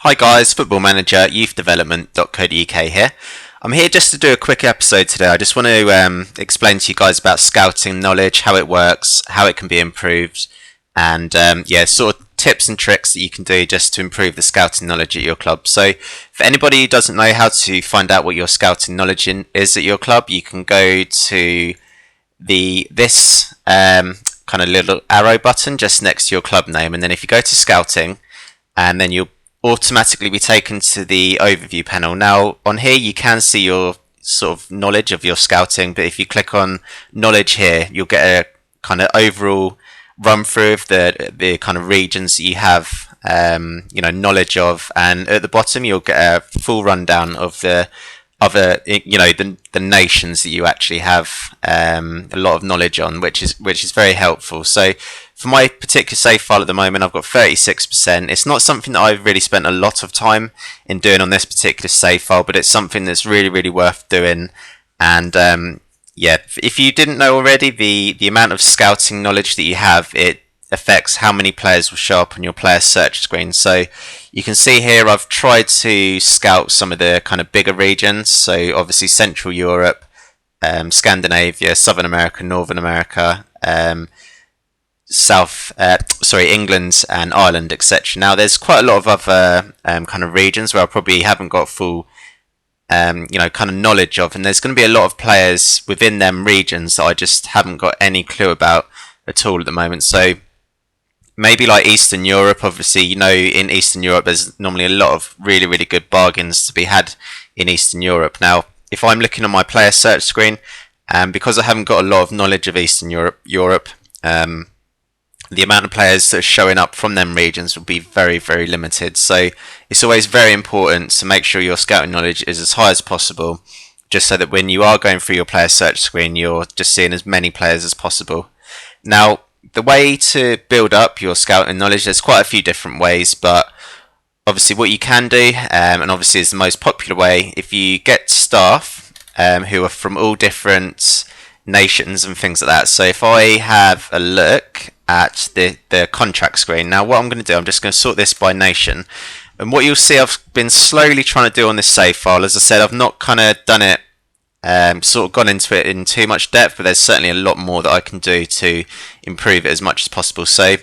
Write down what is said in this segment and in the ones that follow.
Hi guys, Football-ManagerYouthDevelopment.co.uk here. I'm here just to do a quick episode today. I just want to explain to you guys about scouting knowledge, how it works, how it can be improved, and sort of tips and tricks that you can do just to improve the scouting knowledge at your club. So for anybody who doesn't know how to find out what your scouting knowledge is at your club, you can go to this kind of little arrow button just next to your club name, and then if you go to scouting, and then you'll automatically be taken to the overview panel. Now on here you can see your sort of knowledge of your scouting, but if you click on knowledge here, you'll get a kind of overall run through of the kind of regions that you have knowledge of, and at the bottom you'll get a full rundown of the nations that you actually have a lot of knowledge on, which is very helpful. So for my particular save file at the moment, I've got 36%. It's not something that I've really spent a lot of time in doing on this particular save file, but it's something that's really worth doing. And if you didn't know already, the amount of scouting knowledge that you have, it affects how many players will show up on your player search screen. So you can see here I've tried to scout some of the kind of bigger regions, so obviously Central Europe, Scandinavia, Southern America, Northern America, England and Ireland, etc. Now there's quite a lot of other kind of regions where I probably haven't got full kind of knowledge of, and there's going to be a lot of players within them regions that I just haven't got any clue about at all at the moment. So maybe like Eastern Europe, obviously, in Eastern Europe there's normally a lot of really good bargains to be had in Eastern Europe. Now if I'm looking on my player search screen, because I haven't got a lot of knowledge of Eastern Europe, the amount of players that are showing up from them regions will be very limited. So it's always very important to make sure your scouting knowledge is as high as possible, just so that when you are going through your player search screen, you're just seeing as many players as possible. Now the way to build up your scouting knowledge, there's quite a few different ways, but obviously what you can do, and obviously is the most popular way, if you get staff who are from all different nations and things like that. So if I have a look at the contract screen, now what I'm going to do, I'm just going to sort this by nation, and what you'll see I've been slowly trying to do on this save file, as I said, I've not kind of done it sort of gone into it in too much depth, but there's certainly a lot more that I can do to improve it as much as possible. So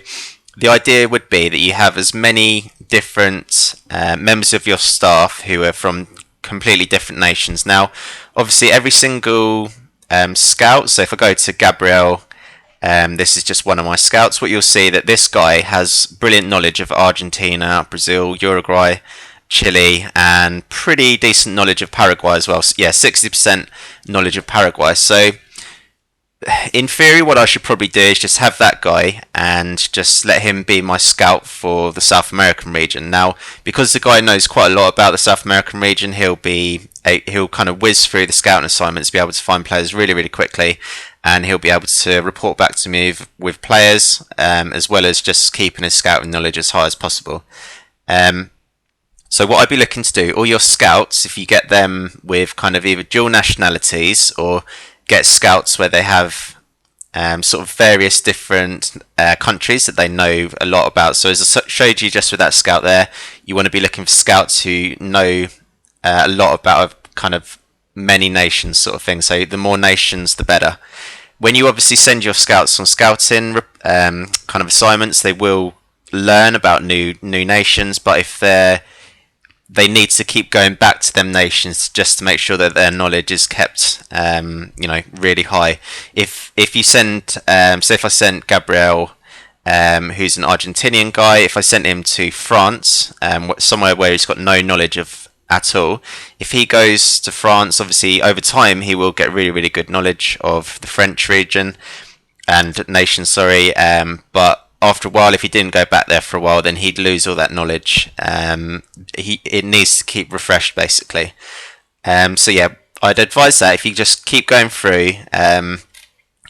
the idea would be that you have as many different members of your staff who are from completely different nations. Now obviously every single scout, so if I go to Gabriel, this is just one of my scouts, what you'll see that this guy has brilliant knowledge of Argentina, Brazil, Uruguay, Chile, and pretty decent knowledge of Paraguay as well. So, yeah, 60% knowledge of Paraguay. So in theory what I should probably do is just have that guy and just let him be my scout for the South American region. Now because the guy knows quite a lot about the South American region, he'll kind of whiz through the scouting assignments, be able to find players really quickly, and he'll be able to report back to me with players, as well as just keeping his scouting knowledge as high as possible. So what I'd be looking to do, all your scouts, if you get them with kind of either dual nationalities or get scouts where they have sort of various different countries that they know a lot about. So as I showed you just with that scout there, you want to be looking for scouts who know a lot about kind of many nations sort of thing. So the more nations, the better. When you obviously send your scouts on scouting kind of assignments, they will learn about new nations, but if they need to keep going back to them nations just to make sure that their knowledge is kept really high. If you send say if I sent Gabriel, who's an Argentinian guy, if I sent him to France, somewhere where he's got no knowledge of at all, if he goes to France, obviously over time he will get really good knowledge of the French region and nation, but after a while, if he didn't go back there for a while, then he'd lose all that knowledge. It needs to keep refreshed, basically. So yeah, I'd advise that if you just keep going through,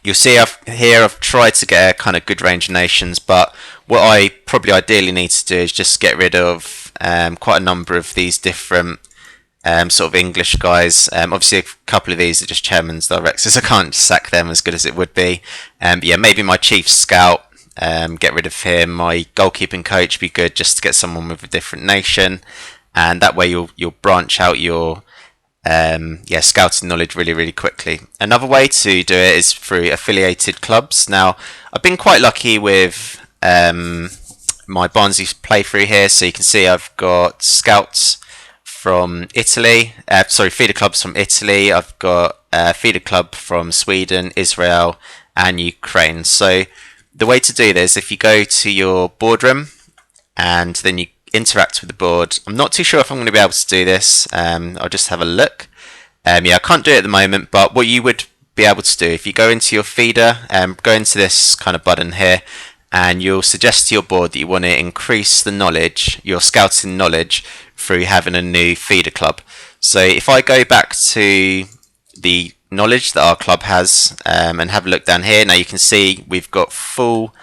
you'll see I've tried to get a kind of good range of nations, but what I probably ideally need to do is just get rid of quite a number of these different sort of English guys. Obviously a couple of these are just chairman's directors, I can't sack them as good as it would be. But yeah, maybe my chief scout, get rid of him. My goalkeeping coach would be good just to get someone with a different nation, and that way you'll branch out your scouting knowledge really quickly. Another way to do it is through affiliated clubs. Now, I've been quite lucky with my Barnsley playthrough here, so you can see I've got scouts from Italy, feeder clubs from Italy. I've got a feeder club from Sweden, Israel, and Ukraine. So the way to do this, if you go to your boardroom and then you interact with the board. I'm not too sure if I'm going to be able to do this. I'll just have a look. I can't do it at the moment, but what you would be able to do, if you go into your feeder, go into this kind of button here, and you'll suggest to your board that you want to increase the knowledge, your scouting knowledge, through having a new feeder club. So if I go back to the knowledge that our club has and have a look down here, now you can see we've got full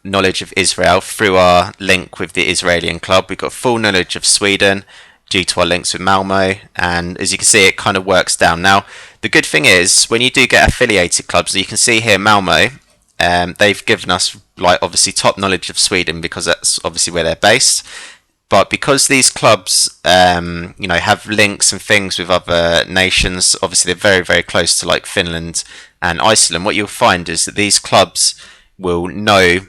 knowledge of Israel through our link with the Israeli club. We've got full knowledge of Sweden due to our links with Malmo, and as you can see, it kind of works down. Now, the good thing is when you do get affiliated clubs, you can see here Malmo, they've given us obviously top knowledge of Sweden because that's obviously where they're based. But because these clubs, have links and things with other nations, obviously they're very close to Finland and Iceland. What you'll find is that these clubs will know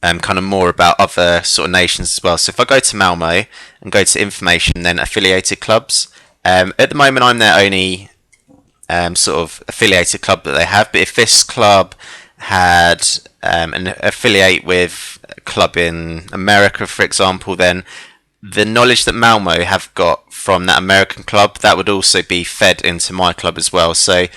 kind of more about other sort of nations as well. So if I go to Malmo and go to information, then affiliated clubs, at the moment I'm their only sort of affiliated club that they have. But if this club had an affiliate with a club in America, for example, then the knowledge that Malmo have got from that American club, that would also be fed into my club as well. So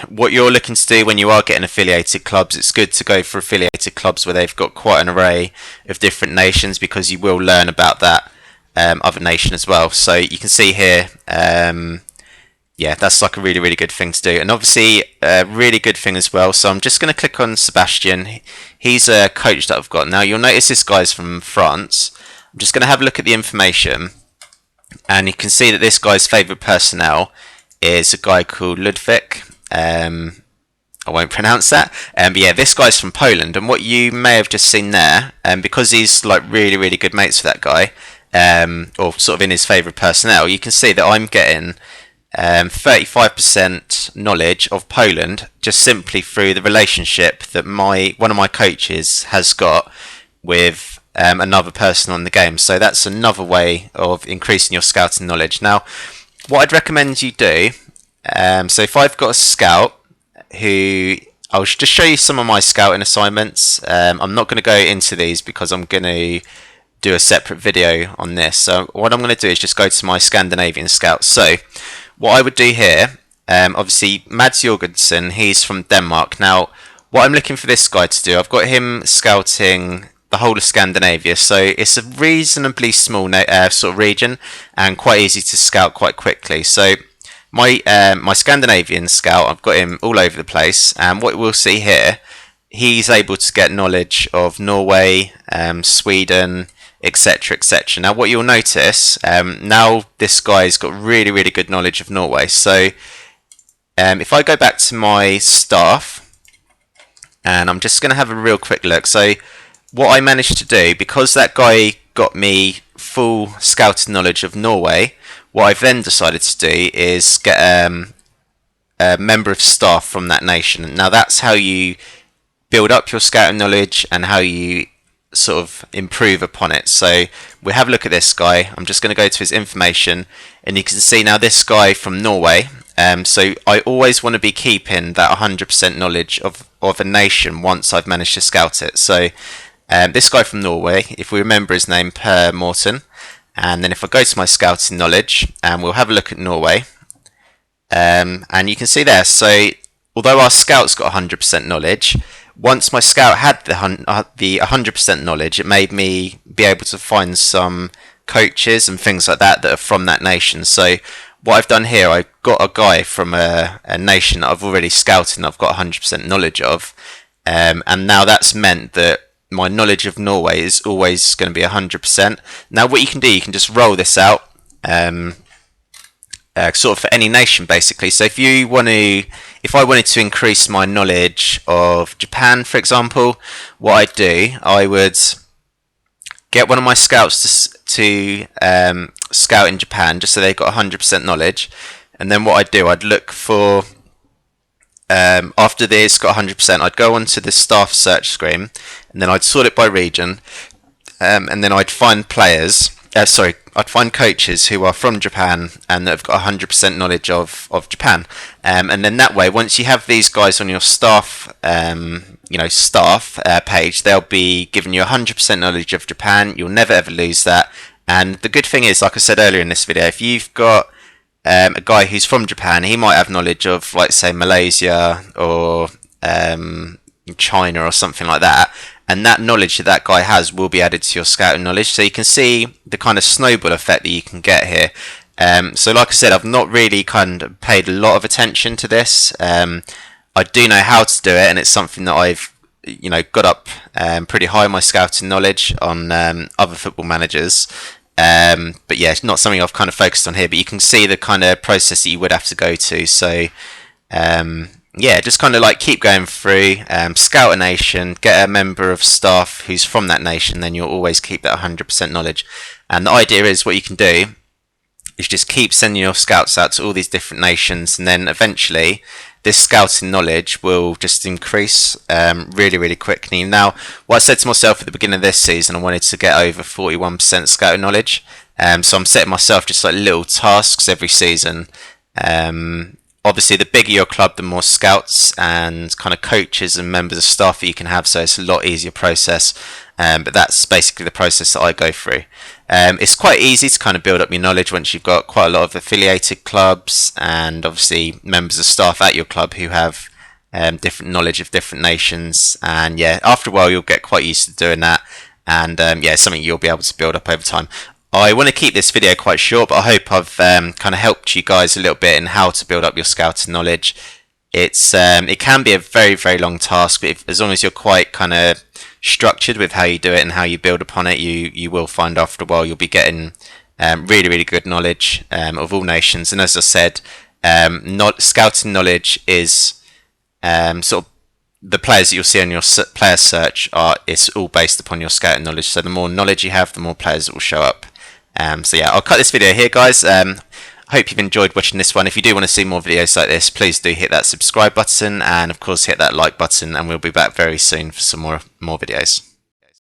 what you're looking to do when you are getting affiliated clubs, it's good to go for affiliated clubs where they've got quite an array of different nations, because you will learn about that other nation as well. So you can see here, that's a really good thing to do. And obviously a really good thing as well, so I'm just going to click on Sebastian. He's a coach that I've got. Now you'll notice this guy's from France. I'm just going to have a look at the information, and you can see that this guy's favourite personnel is a guy called Ludwig. I won't pronounce that. But this guy's from Poland, and what you may have just seen there, because he's really good mates with that guy, or sort of in his favourite personnel, you can see that I'm getting 35% knowledge of Poland just simply through the relationship that one of my coaches has got with another person on the game. So that's another way of increasing your scouting knowledge. Now, what I'd recommend you do, so if I've got a scout who, I'll just show you some of my scouting assignments. I'm not going to go into these because I'm going to do a separate video on this. So what I'm going to do is just go to my Scandinavian Scouts. So what I would do here, obviously Mads Jorgensen, he's from Denmark. Now what I'm looking for this guy to do, I've got him scouting the whole of Scandinavia, so it's a reasonably small sort of region and quite easy to scout quite quickly. So my Scandinavian scout, I've got him all over the place, and what we'll see here, he's able to get knowledge of Norway, Sweden, etc. Now what you'll notice, now this guy's got really good knowledge of Norway. So if I go back to my staff, and I'm just going to have a real quick look. So what I managed to do, because that guy got me full scouting knowledge of Norway, what I've then decided to do is get a member of staff from that nation. Now that's how you build up your scouting knowledge and how you sort of improve upon it. So we'll have a look at this guy. I'm just going to go to his information, and you can see now this guy from Norway. So I always want to be keeping that 100% knowledge of a nation once I've managed to scout it. So this guy from Norway, if we remember his name, Per Morten, and then if I go to my scouting knowledge, and we'll have a look at Norway, and you can see there, so although our scout's got 100% knowledge, once my scout had the 100% knowledge, it made me be able to find some coaches and things like that that are from that nation. So what I've done here, I've got a guy from a nation that I've already scouted and I've got 100% knowledge of, and now that's meant that my knowledge of Norway is always going to be 100%. Now what you can do, you can just roll this out, and sort of for any nation basically. So if I wanted to increase my knowledge of Japan, for example, what I'd do, I would get one of my scouts to scout in Japan, just so they've got 100% knowledge. And then what I'd do, I'd look for, after this got 100%, I'd go onto the staff search screen, and then I'd sort it by region, and then I'd find I'd find coaches who are from Japan and that have got 100% knowledge of Japan. And then that way, once you have these guys on your staff, page, they'll be giving you 100% knowledge of Japan. You'll never ever lose that. And the good thing is, like I said earlier in this video, if you've got a guy who's from Japan, he might have knowledge of, like, say, Malaysia or China or something like that. And that knowledge that that guy has will be added to your scouting knowledge. So you can see the kind of snowball effect that you can get here. So like I said, I've not really kind of paid a lot of attention to this. I do know how to do it, and it's something that I've got up pretty high in my scouting knowledge on other football managers. But yeah, it's not something I've kind of focused on here. But you can see the kind of process that you would have to go to. So yeah, just kind of like keep going through, scout a nation, get a member of staff who's from that nation, then you'll always keep that 100% knowledge. And the idea is, what you can do is just keep sending your scouts out to all these different nations, and then eventually this scouting knowledge will just increase really, really quickly. Now, what I said to myself at the beginning of this season, I wanted to get over 41% scouting knowledge. So I'm setting myself just like little tasks every season. Obviously, the bigger your club, the more scouts and kind of coaches and members of staff that you can have, so it's a lot easier process. But that's basically the process that I go through. It's quite easy to kind of build up your knowledge once you've got quite a lot of affiliated clubs and obviously members of staff at your club who have different knowledge of different nations. And yeah, after a while you'll get quite used to doing that. And yeah, it's something you'll be able to build up over time. I want to keep this video quite short, but I hope I've kind of helped you guys a little bit in how to build up your scouting knowledge. It can be a very, very long task, but as long as you're quite kind of structured with how you do it and how you build upon it, you will find after a while you'll be getting really, really good knowledge of all nations. And as I said, scouting knowledge is sort of the players that you'll see on your player search it's all based upon your scouting knowledge. So the more knowledge you have, the more players that will show up. So yeah, I'll cut this video here, guys. I hope you've enjoyed watching this one. If you do want to see more videos like this, please do hit that subscribe button, and of course hit that like button, and we'll be back very soon for some more videos.